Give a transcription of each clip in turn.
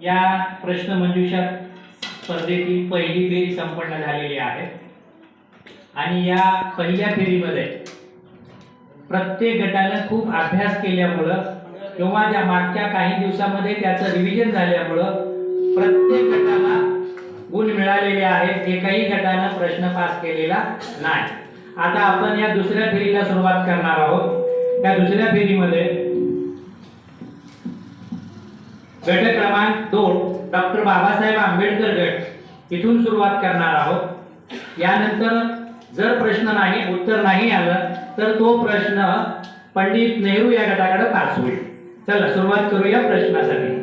या प्रश्नमंजुषा स्पर्धेची पहिली फेरी संपन्न झालेली आहे आणि या पहिल्या फेरीमध्ये प्रत्येक गटाने खूप अभ्यास केल्यामुळं किंवा त्या मागच्या काही दिवसांमध्ये त्याचं रिव्हिजन झाल्यामुळं प्रत्येक गटाला गुण मिळालेले आहेत। एकाही गटाने प्रश्न पास केलेला नाही। आता आपण या दुसऱ्या फेरीला सुरुवात करणार आहोत। त्या दुसऱ्या फेरीमध्ये गट क्रमांक 2 डॉक्टर बाबासाहेब आंबेडकर गट इथून सुरुवात करणार आहोत। यानंतर जर प्रश्न नाही उत्तर नाही आलं तर तो प्रश्न पंडित नेहरू या गटाकडे पास होईल। चला सुरुवात करूया प्रश्नासाठी।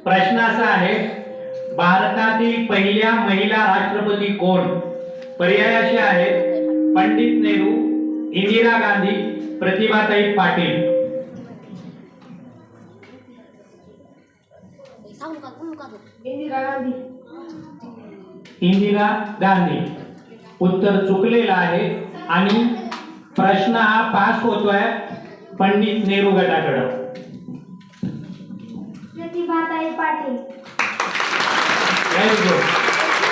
प्रश्न असा आहे, भारतातील पहिल्या महिला राष्ट्रपती कोण? पर्याय असे आहेत, पंडित नेहरू, इंदिरा गांधी, प्रतिभाताई पाटील। इंदिरा गांधी उत्तर चुकलेलं आहे आणि प्रश्न हा पास होतोय पंडित नेहरू गटाकडे। प्रतिभाताई पाटील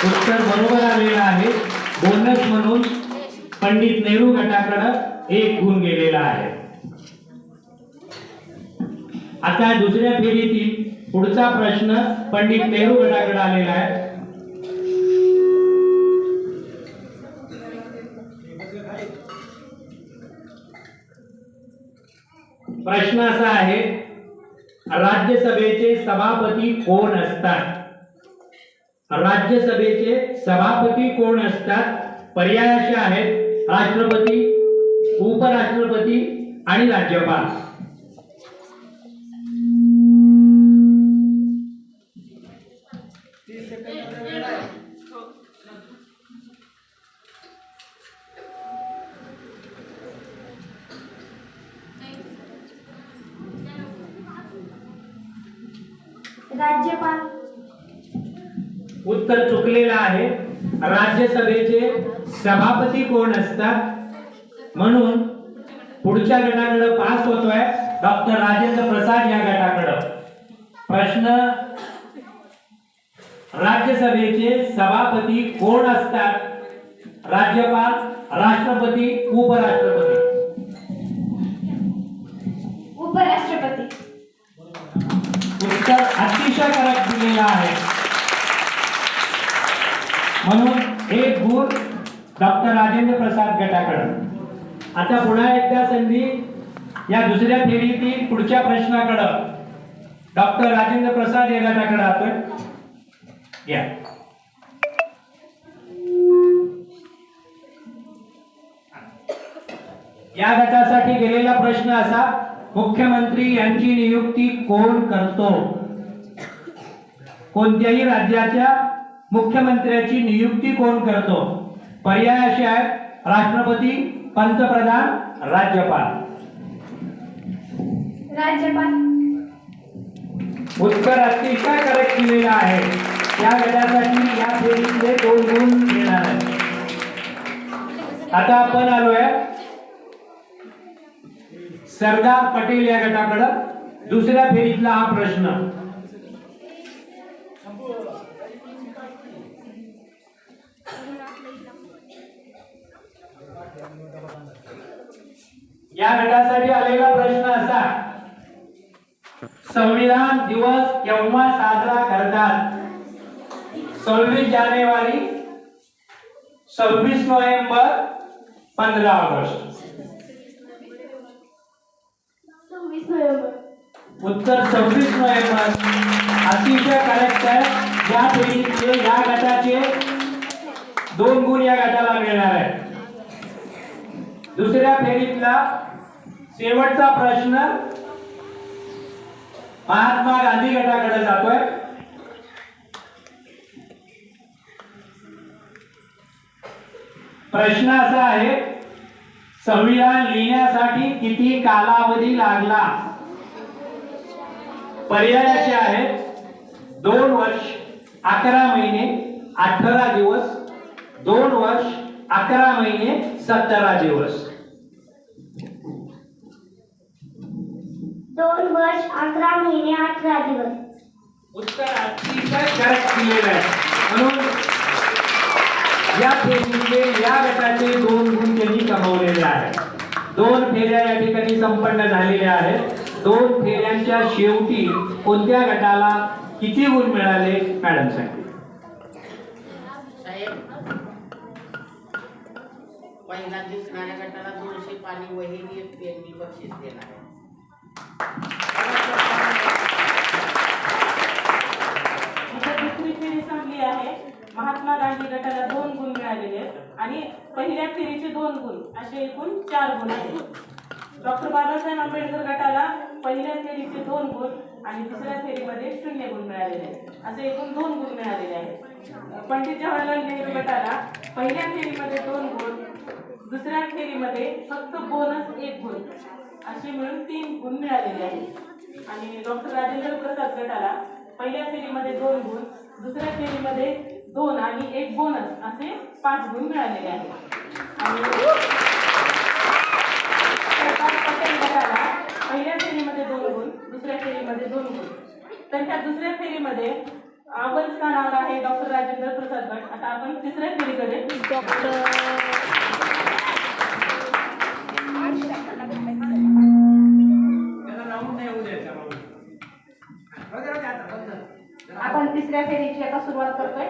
उत्तर बरोबर आलेलं आहे। बोनस म्हणून पंडित नेहरू गटाकडे 1 गुण गेलेला आहे। आता दुसऱ्या फेरीतील पुढचा प्रश्न पंडित नेहरू गटाकडे आलेला आहे। प्रश्न असा आहे, राज्यसभेचे सभापती कोण असतात? राज्यसभेचे सभापती कोण असतात? पर्याय असे आहेत, राष्ट्रपती, उपराष्ट्रपती आणि राज्यपाल। राज्यपाल उत्तर चुकलेलं आहे। राज्यसभेचे सभापती कोण असतात? म्हणून पुढच्या गटाकडे पास होतोय डॉक्टर राजेंद्र प्रसाद या गटाकडे। प्रश्न, राज्यसभेचे सभापती कोण असतात? राज्यपाल, राष्ट्रपती, उपराष्ट्रपती। उपराष्ट्रपती उत्तर अतिशय करेक्ट दिलेला आहे, म्हणून 1 गुण डॉक्टर राजेंद्र प्रसाद गटाकडे। आता पुन्हा एकदा संधी या दुसऱ्या फेरीतील पुढच्या प्रश्नाकडे डॉक्टर राजेंद्र प्रसाद या गटाकडे आतोय। या या गटासाठी गेलेला प्रश्न असा, मुख्यमंत्री यांची नियुक्ती कोण करतो? कोणत्याही राज्याच्या मुख्यमंत्र्याची नियुक्ती कोण करतो? पर्याय असे आहेत, राष्ट्रपती, पंतप्रधान, राज्यपाल। राज्यपाल उत्तर अतिशय करेक्ट दिलेलं आहे। या गटासाठी या फेरीतले 2 गुण मिळणार आहेत। आता आपण आलोय सरदार पटेल या गटाकडे। दुसऱ्या फेरीतला हा प्रश्न, या गटासाठी आलेला प्रश्न असा, संविधान दिवस केव्हा साजरा करतात? 26 जानेवारी, 26 नोव्हेंबर, 15 ऑगस्ट। 26 नोव्हेंबर उत्तर 26 नोव्हेंबर अतिशय करेक्ट आहे। या फेरीतले या गटाचे 2 गुण या गटाला मिळणार आहे। दुसऱ्या फेरीतला शेवटचा प्रश्न महात्मा गांधी गटाकडे जातोय। प्रश्न असा आहे, संविधान लिहिण्यासाठी किती कालावधी लागला? पर्याय असे आहेत, 2 वर्ष, 11 महिने, 18 दिवस, 2 वर्ष, 11 महिने 17 दिवस. 2 वर्ष 11 महिने 18 दिवस. उत्तर अतिशय करेक्ट दिलेलं आहे. म्हणून या फेरीचे या गटाचे 2 गुण त्यांनी कमावलेले आहेत. 2 फेऱ्या या ठिकाणी संपन्न झालेल्या आहेत. 2 फेऱ्यांच्या शेवटी कोणत्या गटाला किती गुण मिळाले मॅडम सांगतील. साहेब, पहिला दिसणाऱ्या गटाला 200 पाणी वही एक पेन बक्षीस देणार आहे. दुसरी फेरी संपली आहे. महात्मा गांधी गटाला 2 गुण मिळालेले आहेत आणि पहिल्या फेरीचे 2 गुण असे एकूण 4 गुण आहेत. डॉक्टर बाबासाहेब आंबेडकर गटाला पहिल्या फेरीचे 2 गुण आणि दुसऱ्या फेरीमध्ये 0 गुण मिळालेले आहेत. असे एकूण 2 गुण मिळालेले आहेत. पंडित जवाहरलाल नेहरू गटाला पहिल्या फेरीमध्ये 2 गुण, दुसऱ्या फेरीमध्ये फक्त बोनस 1 गुण असे मिळून 3 गुण मिळालेले आहेत. आणि डॉक्टर राजेंद्र प्रसाद गटाला पहिल्या फेरीमध्ये 2 गुण, दुसऱ्या फेरीमध्ये 2 आणि 1 बोनस असे 5 गुण मिळालेले आहेत. आणि प्रकाश पटेल गटाला पहिल्या फेरीमध्ये 2 गुण, दुसऱ्या फेरीमध्ये 2 गुण. त्यांच्या दुसऱ्या फेरीमध्ये अव्वल स्थानावर आहे डॉक्टर राजेंद्र प्रसाद गट. आता आपण तिसऱ्या फेरीकडे आपण तिसऱ्या फेरीची आता सुरुवात करतोय.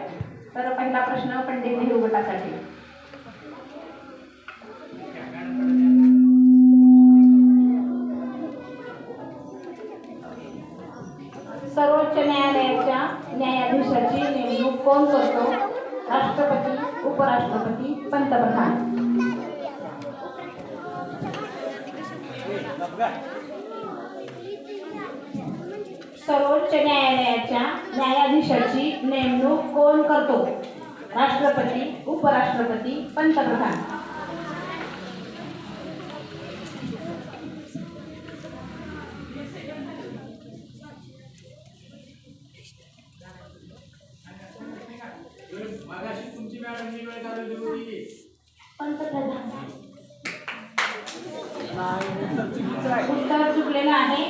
तर पहिला प्रश्न पंडित नेहरू गटासाठी. सर्वोच्च न्यायालयाच्या न्यायाधीशाची नेमणूक कोण करतो? राष्ट्रपती, उपराष्ट्रपती, पंतप्रधान. सर्वोच्च न्यायालयाच्या न्यायाधीशाची नेमणूक कोण करतो? राष्ट्रपती, उपराष्ट्रपती, पंतप्रधान. पंतप्रधान. उत्तर चुकलेलं आहे.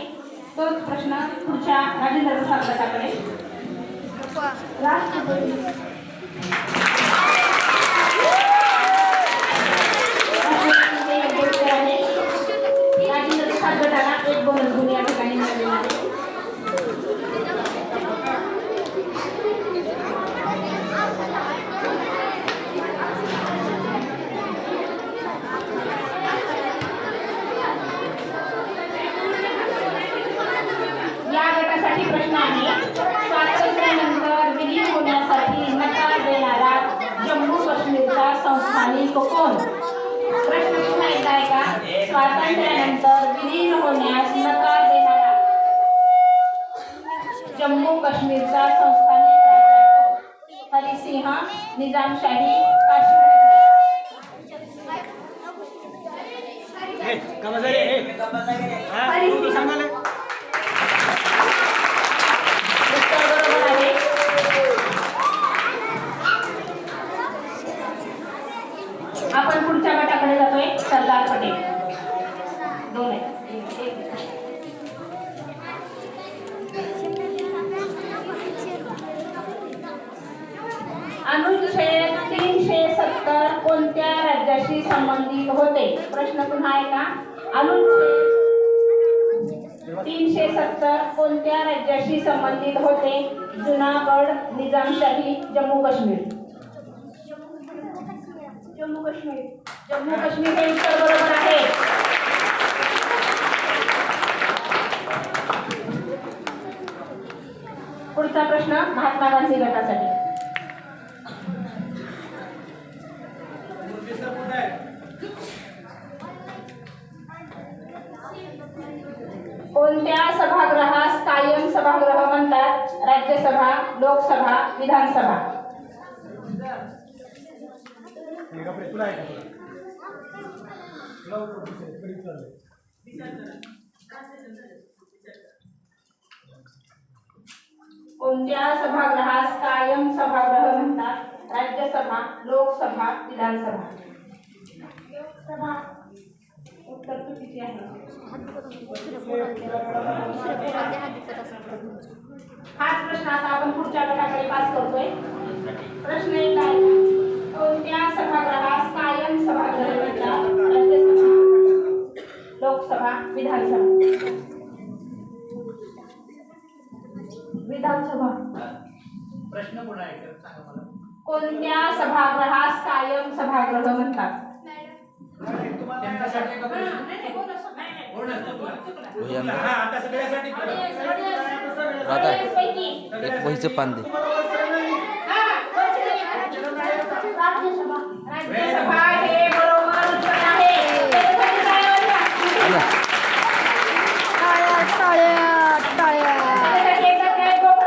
तोच प्रश्न पुढच्या राजेंद्र प्रसाद गटाकडे. राष्ट्रपती. राष्ट्रपतीचे योग्य उत्तर आहे. राजेंद्र प्रसाद गटाला 1 बोनस गुण या ठिकाणी मिळालेला आहे. या गटासाठी प्रश्न आहे. स्वातंत्र्यानंतर विलीन होण्यासाठी नकार देणारा जम्मू काश्मीरचा संस्थानिक कोण? प्रश्न पुन्हा एकदा आहे का? स्वातंत्र्यानंतर विलीन होण्यास नकार देणारा जम्मू काश्मीरचा संस्थानिक राजा कोण? हरिसिंह, निजामशाही, काश्मीर. उत्तर बरोबर आहे. आपण पुढच्या गटाकडे जातोय. सरदार पटेल. 2 आहे. अनुच्छेद 370 कोणत्या राज्याशी संबंधित होते? प्रश्न पुन्हा आहे का? अनुच्छेद 370 कोणत्या राज्याशी संबंधित होते? जुनागड, निजामशाही, जम्मू काश्मीर. जम्मू काश्मीर. जम्मू काश्मीर हे उत्तर बरोबर आहे. पुढचा प्रश्न महात्मा गांधी गटासाठी. कोणत्या सभागृहास कायम सभागृह म्हणतात? राज्यसभा, लोकसभा, विधानसभा. कोणत्या सभागृहास कायम सभागृह म्हणतात? राज्यसभा, लोकसभा, विधानसभा. सभा. उत्तर चुकीचे आहे. हाच प्रश्न आता आपण पुढच्या गटाकडे पास करतोय. प्रश्न एक आहे, कोणत्या सभागृहास कायम सभागृह म्हणतात? राज्यसभा, लोकसभा, विधानसभा. विधानसभा. प्रश्न पुन्हा एकदा सांगा मला. कोणत्या सभागृहास कायम सभागृह म्हणतात? त्यांच्यासाठी का प्रश्न? बोला. हा, आता सगळ्यासाठी राधा एक वहीचं पान दे. राज्यसभा. राज्यसभा हे बरोबर उत्तर आहे. त्याच्यासाठी काय वाजवा? त्याच्यासाठी एकदा काय बोला.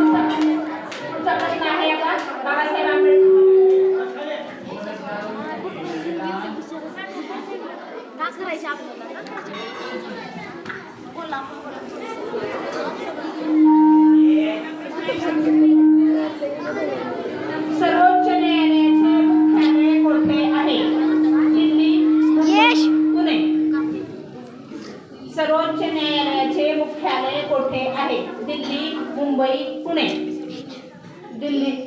पुढचा प्रश्न आहे आता बाबासाहेब आंबेडकर. सर्वोच्च न्यायालयाचे मुख्यालय कोठे आहे? दिल्ली, पुणे. सर्वोच्च न्यायालयाचे मुख्यालय कोठे आहे? दिल्ली, मुंबई, पुणे. दिल्ली.